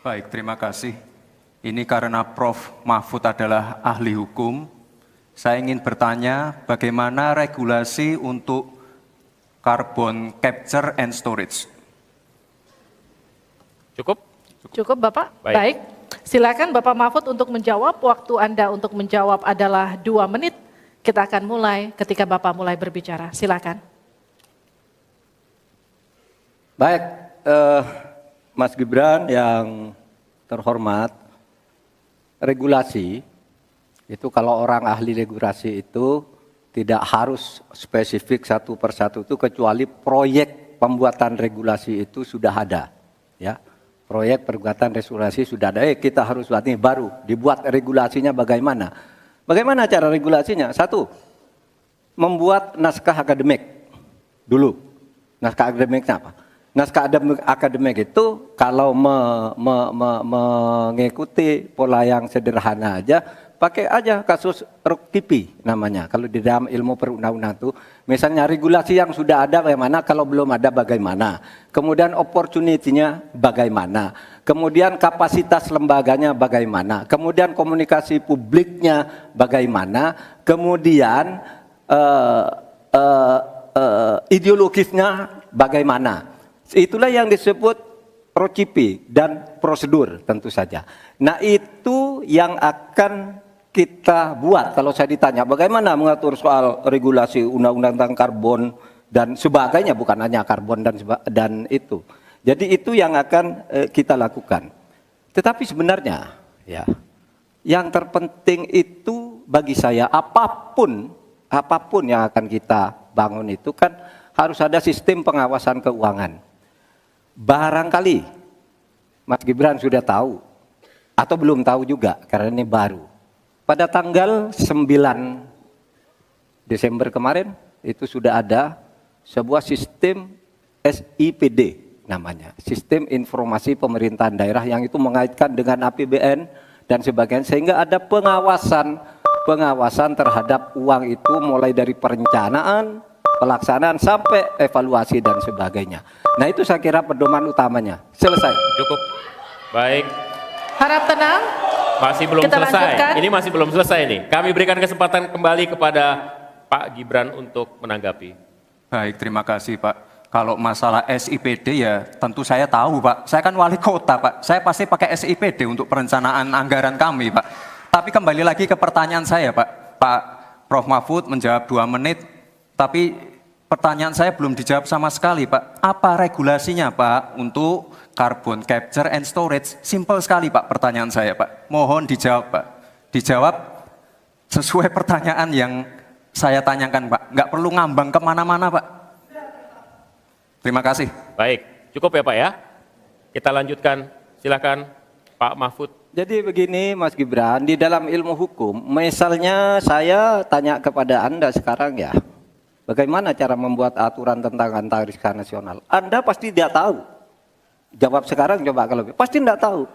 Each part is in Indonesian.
Baik, terima kasih. Ini karena Prof. Mahfud adalah ahli hukum, saya ingin bertanya bagaimana regulasi untuk carbon capture and storage. Cukup? Cukup Bapak? Baik. Silakan Bapak Mahfud untuk menjawab. Waktu Anda untuk menjawab adalah 2 menit. Kita akan mulai ketika Bapak mulai berbicara. Silakan. Baik, Mas Gibran yang terhormat, regulasi itu kalau orang ahli regulasi itu tidak harus spesifik satu persatu itu kecuali proyek pembuatan regulasi itu sudah ada, ya. Proyek pembuatan regulasi sudah ada. Kita harus buat ini baru dibuat regulasinya bagaimana? Bagaimana cara regulasinya? 1, membuat naskah akademik dulu. Naskah akademiknya apa? Naskah akademik itu kalau mengikuti pola yang sederhana aja, pakai aja kasus Ruktipi namanya. Kalau di dalam ilmu perundang-undangan itu, misalnya regulasi yang sudah ada bagaimana, kalau belum ada bagaimana. Kemudian opportunity-nya bagaimana. Kemudian kapasitas lembaganya bagaimana. Kemudian komunikasi publiknya bagaimana. Kemudian ideologisnya bagaimana. Itulah yang disebut procipi dan prosedur tentu saja. Nah itu yang akan kita buat kalau saya ditanya bagaimana mengatur soal regulasi undang-undang tentang karbon dan sebagainya, bukan hanya karbon dan itu. Jadi itu yang akan kita lakukan. Tetapi sebenarnya ya yang terpenting itu bagi saya apapun yang akan kita bangun itu kan harus ada sistem pengawasan keuangan. Barangkali Mas Gibran sudah tahu atau belum tahu juga karena ini baru. Pada tanggal 9 Desember kemarin itu sudah ada sebuah sistem SIPD namanya, Sistem Informasi Pemerintahan Daerah, yang itu mengaitkan dengan APBN dan sebagainya, sehingga ada pengawasan terhadap uang itu mulai dari perencanaan, pelaksanaan sampai evaluasi dan sebagainya. Nah itu saya kira pedoman utamanya. Selesai. Cukup. Baik. Harap tenang. Masih belum Kita selesai. lanjutkan. Ini masih belum selesai nih. Kami berikan kesempatan kembali kepada Pak Gibran untuk menanggapi. Baik, terima kasih Pak. Kalau masalah SIPD ya tentu saya tahu Pak. Saya kan wali kota Pak. Saya pasti pakai SIPD untuk perencanaan anggaran kami Pak. Tapi kembali lagi ke pertanyaan saya Pak. Pak Prof. Mahfud menjawab 2 menit. Tapi pertanyaan saya belum dijawab sama sekali Pak. Apa regulasinya Pak untuk carbon capture and storage? Simple sekali Pak pertanyaan saya Pak. Mohon dijawab Pak. Dijawab sesuai pertanyaan yang saya tanyakan Pak. Nggak perlu ngambang kemana-mana Pak. Terima kasih. Baik, cukup ya Pak ya. Kita lanjutkan, silakan Pak Mahfud. Jadi begini Mas Gibran, di dalam ilmu hukum, misalnya saya tanya kepada Anda sekarang ya, bagaimana cara membuat aturan tentang antariksa nasional? Anda pasti tidak tahu. Jawab sekarang coba kalau pasti tidak tahu.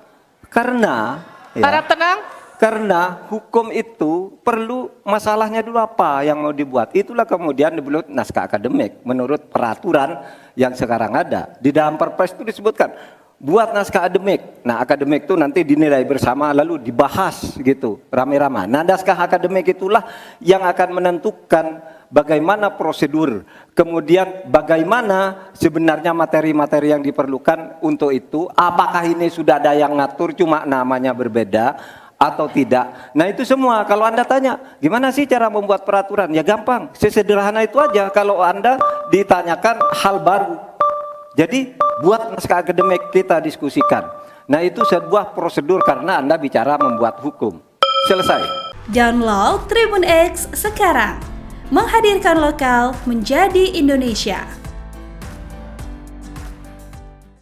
Karena Harap tenang. Karena hukum itu perlu masalahnya dulu apa yang mau dibuat. Itulah kemudian dibuat naskah akademik menurut peraturan yang sekarang ada. Di dalam Perpres itu disebutkan buat naskah akademik. Nah, akademik itu nanti dinilai bersama lalu dibahas gitu rame-rame. Nah, naskah akademik itulah yang akan menentukan bagaimana prosedur, kemudian bagaimana sebenarnya materi-materi yang diperlukan untuk itu. Apakah ini sudah ada yang ngatur cuma namanya berbeda atau tidak. Nah itu semua kalau Anda tanya gimana sih cara membuat peraturan, ya gampang, sesederhana itu aja. Kalau Anda ditanyakan hal baru, jadi buat naskah akademik kita diskusikan. Nah itu sebuah prosedur karena Anda bicara membuat hukum. Selesai. Download Tribun X sekarang, menghadirkan lokal menjadi Indonesia.